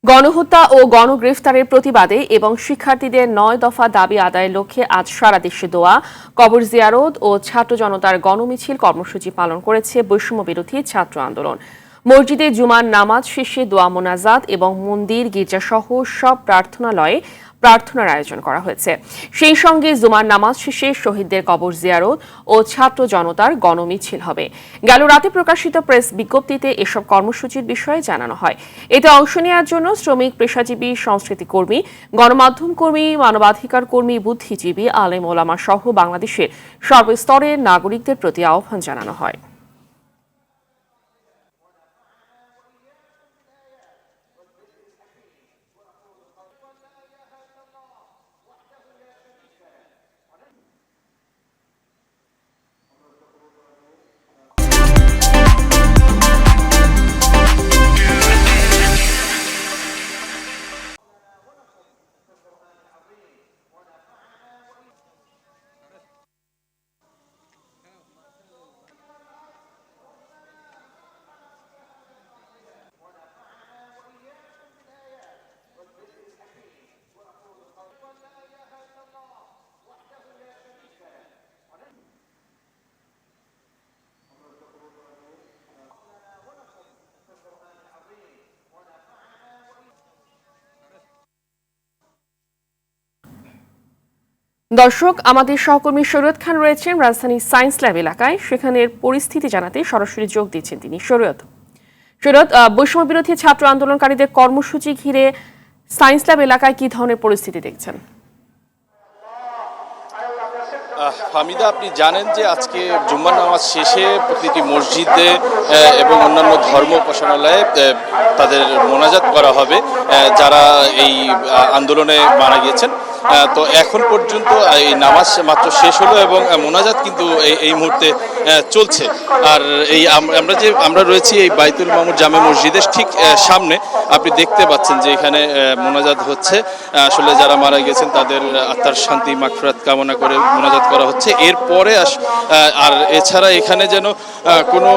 গণহত্যা ও গণগ্রেফতারের প্রতিবাদে এবং শিক্ষার্থীদের ৯ দফা দাবি আদায়ের লক্ষ্যে আজ সারা দেশে দোয়া, কবর জিয়ারত ও ছাত্র জনতার গণমিছিল কর্মসূচি পালন করেছে বৈষম্য বিরোধী ছাত্র আন্দোলন। মসজিদে জুমার নামাজ শেষে দোয়া মোনাজাত এবং মন্দির, গির্জাসহ সব প্রার্থনালয়ে প্রার্থনার আয়োজন করা হয়েছে। সেই সঙ্গে জুমার নামাজ শেষে শহীদদের কবর জিয়ারত ও ছাত্র জনতার গণমিছিল হবে। গেল রাতে প্রকাশিত প্রেস বিজ্ঞপ্তিতে এসব কর্মসূচির বিষয়ে জানানো হয়। এতে অংশ নেওয়ার জন্য শ্রমিক, পেশাজীবী, সংস্কৃতি কর্মী, গণমাধ্যম কর্মী, মানবাধিকার কর্মী, বুদ্ধিজীবী, আলেম ওলামা সহ বাংলাদেশের সর্বস্তরের নাগরিকদের প্রতি আহ্বান জানানো হয়। দর্শক, আমাদের সহকর্মী শরীয়ত খান রয়েছেন রাজধানীর সায়েন্স ল্যাব এলাকায়। সেখানের পরিস্থিতি জানাতে সরাসরি যোগ দিচ্ছেন তিনি। শরীয়ত, বৈষম্য বিরোধী ছাত্র আন্দোলনকারীদের কর্মসূচি ঘিরে সায়েন্স ল্যাব এলাকায় কি ধরনের পরিস্থিতি দেখছেন? হামিদা, আপনি জানেন যে আজকে জুম্মার নামাজ শেষে প্রতিটি মসজিদে এবং অন্যান্য ধর্ম উপাসনালয়ে তাদের মোনাজাত করা হবে যারা এই আন্দোলনে মারা গিয়েছেন। তো এখন পর্যন্ত এই নামাজ মাত্র শেষ হলো এবং মোনাজাত কিন্তু এই মুহূর্তে চলছে। আর এই আমরা রয়েছি এই বাইতুল মামুর জামে মসজিদের ঠিক সামনে। আপনি দেখতে পাচ্ছেন যে এখানে মোনাজাত হচ্ছে। আসলে যারা মারা গিয়েছেন তাদের আত্মার শান্তি মাগফিরাত কামনা করে মোনাজাত করা হচ্ছে। এরপরে আর এছাড়া এখানে যেন কোনো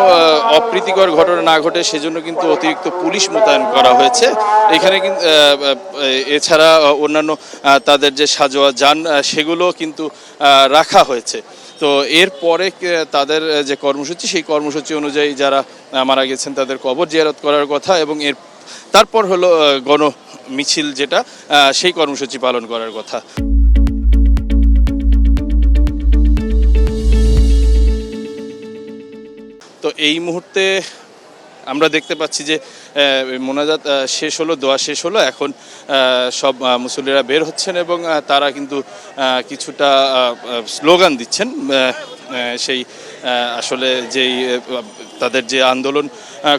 অপ্রীতিকর ঘটনা না ঘটে সেজন্য কিন্তু অতিরিক্ত পুলিশ মোতায়েন করা হয়েছে এখানে। কিন্তু এছাড়া অন্যান্য তাদের যে সাজোয়া যান সেগুলো কিন্তু রাখা হয়েছে। তো এরপরে তাদের যে কর্মসূচি, সেই কর্মসূচি অনুযায়ী যারা মারা গেছেন তাদের কবর জিয়ারত করার কথা এবং তারপর হলো গণ মিছিল, যেটা সেই কর্মসূচি পালন করার কথা। তো এই মুহূর্তে আমরা দেখতে পাচ্ছি যে মোনাজাত শেষ হলো, দোয়া শেষ হলো। এখন সব মুসল্লিরা বের হচ্ছেন এবং তারা কিন্তু কিছুটা স্লোগান দিচ্ছেন। সেই আসলে যেই তাদের যে আন্দোলন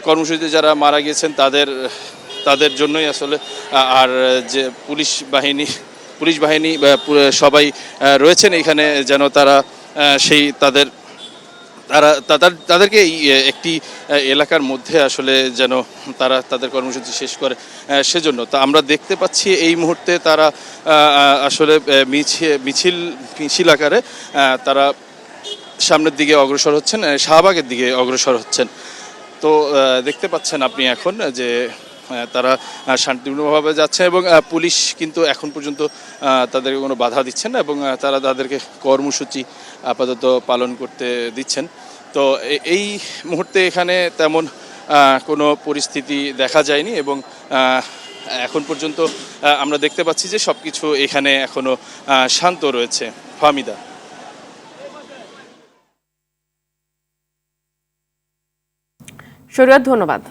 কর্মসূচিতে যারা মারা গিয়েছেন তাদের জন্যই আসলে। আর যে পুলিশ বাহিনী সবাই রয়েছেন এখানে, যেন তারা সেই তাদেরকে একটি এলাকার মধ্যে আসলে যেন তারা তাদের কর্মসূচি শেষ করে, সেজন্য। তো আমরা দেখতে পাচ্ছি এই মুহূর্তে তারা আসলে মিছিল আকারে তারা সামনের দিকে অগ্রসর হচ্ছেন, শাহবাগের দিকে অগ্রসর হচ্ছেন। তো দেখতে পাচ্ছেন আপনি এখন যে তারা শান্তিপূর্ণভাবে যাচ্ছে এবং পুলিশ কিন্তু এখন পর্যন্ত তাদেরকে কোনো বাধা দিচ্ছেন না এবং তারা তাদেরকে কর্মসূচি আপাতত পালন করতে দিচ্ছেন। তো এই মুহূর্তে এখানে তেমন কোনো পরিস্থিতি দেখা যায়নি এবং এখন পর্যন্ত আমরা দেখতে পাচ্ছি যে সব কিছু এখানে এখনো শান্ত রয়েছে। ফাহমিদা। শরীয়ত, ধন্যবাদ।